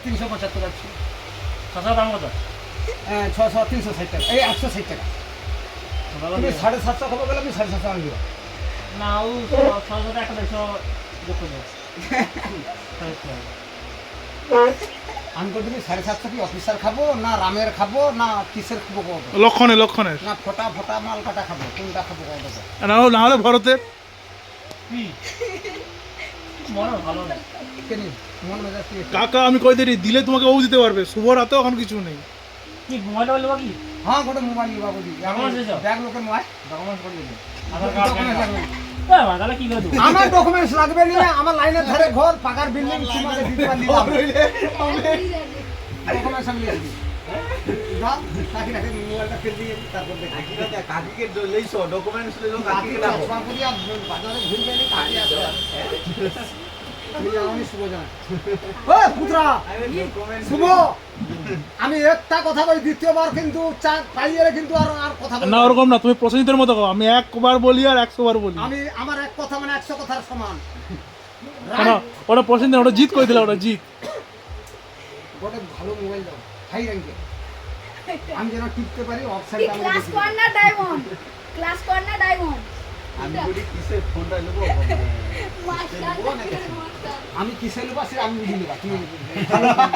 375 আছে। 600 দাম কত? 600 360 টাকা, এই 860 টাকা। তুমি 750 খাবো বলে আমি 750 আনবি না, ও 600 টাকা 150 যোগ করে দাও। আমি তো তুমি 750 কি অফিসার খাবো না রামের খাবো না কিসের খাবো কত? লক্ষণের না ফটা মাল কাটা খাবো, কোনটা খাবো কত? না হলে ভরতের কি মনে ভালো না কেন মন মেজাজ কি? কাকা আমি কই দেরি দিলে তোমাকে ও দিতে পারবে, শুভর হাতেও এখন কিছু নেই। কি মোবাইল বলবো কি? হ্যাঁ গোটা মোবাইল নিবা বলি ডকুমেন্টস দিছো? ব্যাগ লোকের মোবাইল ডকুমেন্টস করে দিও। আধার কার্ড ডকুমেন্টস লাগবে। তাহলে কি করে দেবো? আমার ডকুমেন্টস লাগবে না, আমার লাইনের ধারে ঘর পাকার বিল্ডিং তোমাকে দিতে পারলি না। ডকুমেন্টস আমি লিখে দিই। দাও কাকি রাখে মোবাইলটা ফেল দিয়ে তারপর দেখি। কাকিকে লইছো ডকুমেন্টস লইছো কাকিকে দাও। চশমা পরিয়া বাজারে ঘুরে গেলে কাকি আসে। আমি জানি শুভ জানা। ও পুত্রা শুভ, আমি একটা কথা বলি, দ্বিতীয়বার কিন্তু চার পাইয়ে কিন্তু আর কথা বলবো না ওরকম না, তুমি প্রসেনজিতের মতো কও, আমি 1 বলি আর 100 বার বলি। আমি আমার এক কথা মানে 100 কথার সমান। কেন ওটা প্রসেনজিৎ, ওটা জিত করে দিলা, ওটা জিত। গোটে ভালো মোবাইল দাও হাই র্যাঙ্কে, আমি যেন টিপতে পারি অফসাইড আমি ক্লাস দেখি। কর না ডায়মন্ড, ক্লাস কর না ডায়মন্ড। আমি বলি কিসে ফোনটা নেবো মাস্টার আমি কিসে নেবো সে আমি বুঝি নেবা, তুমি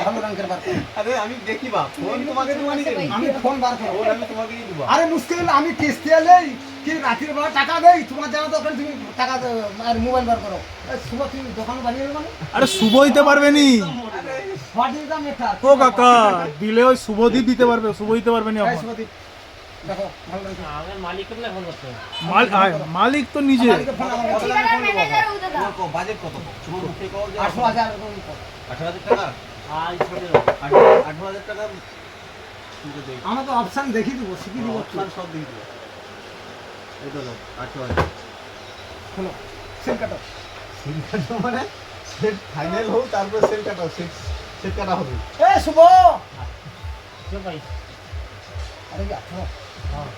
ভালো র্যাঙ্কের বার করো। আরে আমি দেখিবা ফোন তোমাকে তোমানি দেব আমি ফোন বার করো। ফোন আমি তোমাকেই দেব আরে মুশকিল আমি কিস্তি এলেই কি রাতের বেলা টাকা দেই, তোমার জানা দরকার তুমি টাকা আর মোবাইল বার করো। শুভ তুমি দোকান বানিয়ে নেবে মানে আরে শুভ দিতে পারবে নি হোয়াট ইজ দ্য ম্যাটার? ও কাকা, দিলে ওই শুভদীপ দিতে পারবে, শুভ দিতে পারবে না। শুভদীপ দেখো ভালো র্যাঙ্ক আমার মালিককে না ফোন করতে হবে। মালিক তো নিজে। ফোন আমাকে ফোন ঠিকানা ম্যানেজার উঠে দাও। তোমার বাজেট কত তোমার মুখে কও যে 800,000 18,000 টাকা আর ছোট 18,000 টাকা কিন্তু দেই আমরা তো অপশন দেখি দিব, শিখি দিব। অপশন সব দিয়ে দিও এই তো 18,000 হলো সেল কাটো। সেল কাটো মানে সেট ফাইনাল হোক তারপর সেল কাটো, সেট কাটা হবে। এ শুভ কেউ ভাই। আরে কি 18 হ্যাঁ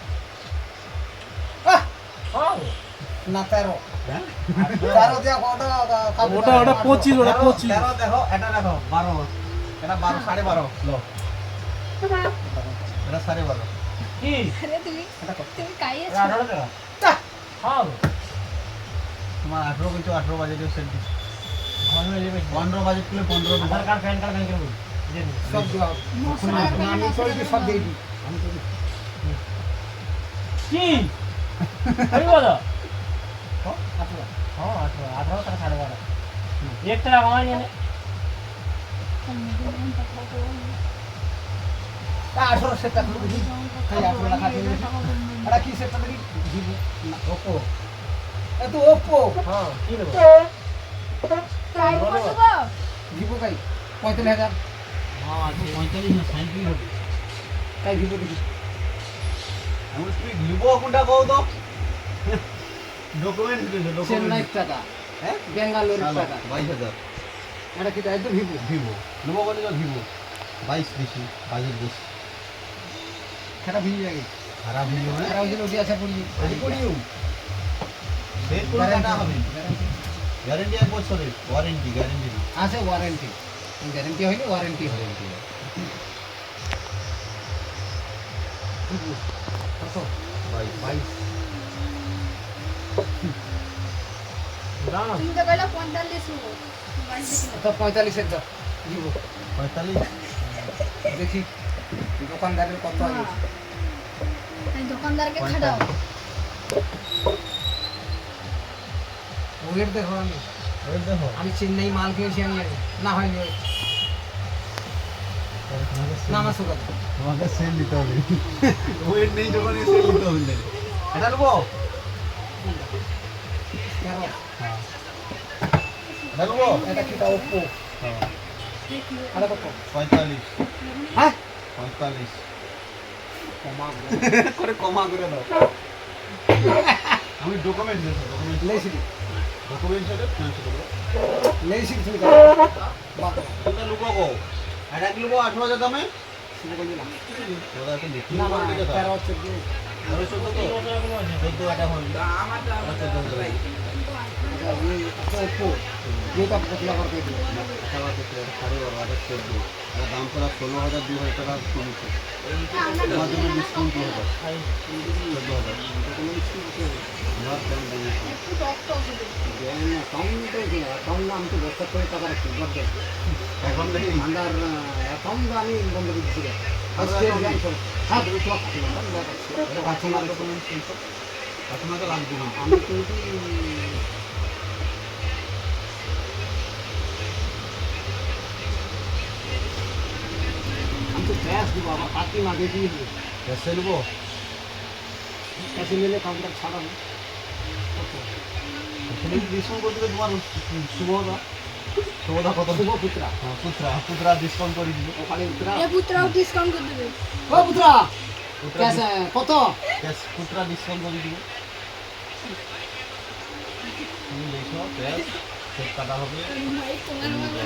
আহ হ্যাঁ না 13 হ্যাঁ 13 দিয়া কত ওটা 25, ওটা 25। 13 দেখো এটা দেখো 12 এটা 12 12.5 লো এটা 12.5 কি আরে তুমি কাইয়ে 18 টাকা। হ্যাঁ তোমার 18 কিছু 18 বাজেটের সেট দিছি ঘর মেলে বেশি। 15 বাজেট করলে 15 আধার দিবা কার্ড প্যান কার্ড ব্যাংকের বই দিয়ে দিন। সব দিও। আমি তো সব দেই দিই। আমি তো কি কই বলো? 18 হ্যাঁ 18 টাকা 12.5 1 টাকা কমাই নিয়ে নে। 18 সেট টাকা দিই। খাই 18 টাকা দিয়ে দিই। এটা কি সেট টাকা দিই? ভিভো না ওপো। এ তো ওপো। হ্যাঁ কি নেব? ট্রাই করব। ভিভো কাই 45,000 হ্যাঁ 45 না 37 হবে। কাই ভিভো দিই। আমি তুমি লিবো কোনটা কও তো ডকুমেন্ট দিছো চেন্নাই ডকুমেন্ট টাকা, হ্যাঁ বেঙ্গালুরু টাকা। 22,000 এটা কি তাই তো ভিভো। ভিভো লিবো বলে তো ভিভো 22 বেশি বাজেট বেশি সেটা ভিজে লাগে। খারাপ ভিভো না আর ওই যে ওটি আছে পড়ি। এই করিও সেট করে কাটা হবে গ্যারান্টি 1 বছরের ওয়ারেন্টি গ্যারান্টি আছে ওয়ারেন্টি। গ্যারান্টি হইলে ওয়ারেন্টি হবে। কত? 22 দাম তুমি তো কইলা 45 হবো। বাড়িতে ছিল। তো 45 এর দাও ভিভো। 45 দেখি দোকানদারের কত আছে। এই দোকানদারকে খাড়াও। ওয়েট দেখো আমি ওই দেখো আমি চেন্নাই মাল খেয়েছি আমি আগে। না হয়নি ওই। না আমার সুগার তোমাকে সেল দিতে হবে ওয়েট নেই দোকানে সেল দিতে হবে এটা নেবো 13 এটা নেবো এটা কি তা ওপো। আরে কত? 45 হ্যাঁ 45 কমা করে কমা করে দাও আমি ডকুমেন্ট দিয়েছি ডকুমেন্ট লেছি ডকুমেন্ট সাথে ফিনান্স দেবো লেছি তুমি বাবা এটা লুকো কো এটা কি লুকো 18,000 দামে শুনে কইলি না। ওটা তো দেখি না না না দেখে তো 13 হচ্ছে কি? আরে 14 তো 14 এটা হল আমারটা 14 ওপো যেটা পতলা করে দিয়ে দিল। দাম করা 16,000 2,000 টাকা কমেছে তোমার জন্য ডিসকাউন্ট 2,000 14,000 আমার কেমন দাম আছে? একটু টক টক হবে। অ্যাকাউন্টে অ্যাকাউন্ট আমি তো ব্যবসা করে টাকা রাখছি বড্ড এখন দেখি আন্ডার অ্যাকাউন্ট আমি বন্ধ করে দিচ্ছি আর স্টেট account ব্যাংক সব হ্যাঁ দুটো কাস্টমার ডকুমেন্টস এইসব কাস্টমার তো লাগবে না আমি কিন্তু আমি তো ক্যাশ দেবো আমার পার্টি না দিয়ে দিয়ে দেবো ক্যাশে নেবো ক্যাশে নিলে কাউন্টার ছাড়াবো তুমি ডিসকাউন্ট করে দিলে তোমার শুভদা শুভদা কত শুভ পুত্রা হ্যাঁ পুত্রা ডিসকাউন্ট করে দিবে ওখানে পুত্রা এ পুত্রাও ডিসকাউন্ট করে দেবে। ও পুত্রা পুত্রা ক্যাশ কত ক্যাশ পুত্রা ডিসকাউন্ট করে দিবে তুমি লেখো ক্যাশ সেট কাটা হবে ভাই তোমার মতো